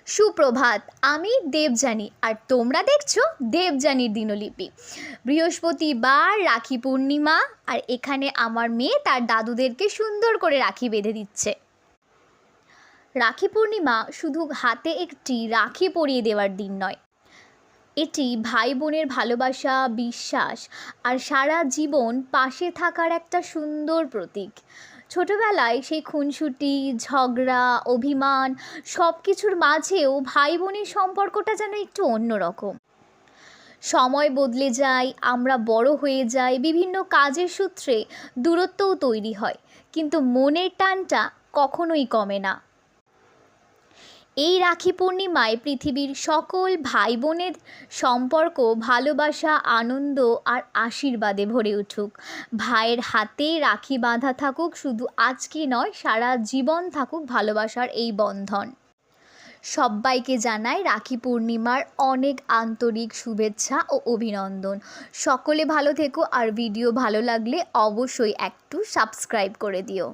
সুপ্রভাত, আমি দেবযানী আর তোমরা দেখছো দেবযানীর দিনলিপি। বৃহস্পতিবার রাখি পূর্ণিমা, আর এখানে আমার মেয়ে তার দাদুদেরকে সুন্দর করে রাখি বেঁধে দিচ্ছে। রাখি পূর্ণিমা শুধু হাতে একটি রাখি পরিয়ে দেওয়ার দিন নয়, এটি ভাই বোনের ভালোবাসা, বিশ্বাস আর সারা জীবন পাশে থাকার একটা সুন্দর প্রতীক। ছোটবেলায় সেই খুনসুটি, ঝগড়া, অভিমান সব কিছুর মাঝেও ভাই বোনের সম্পর্কটা যেন একটু অন্যরকম। সময় বদলে যায়, আমরা বড় হয়ে যাই, বিভিন্ন কাজের সূত্রে দূরত্বও তৈরি হয়, কিন্তু মনের টানটা কখনোই কমে না। এই রাখি পূর্ণিমায় পৃথিবীর সকল ভাই বোনের সম্পর্ক ভালোবাসা, আনন্দ আর আশীর্বাদে ভরে উঠুক। ভাইয়ের হাতে রাখি বাঁধা থাকুক, শুধু আজকে নয়, সারা জীবন থাকুক ভালোবাসার এই বন্ধন। সবাইকে জানাই রাখি পূর্ণিমার অনেক আন্তরিক শুভেচ্ছা ও অভিনন্দন। সকলে ভালো থেকো, আর ভিডিও ভালো লাগলে অবশ্যই একটু সাবস্ক্রাইব করে দিও।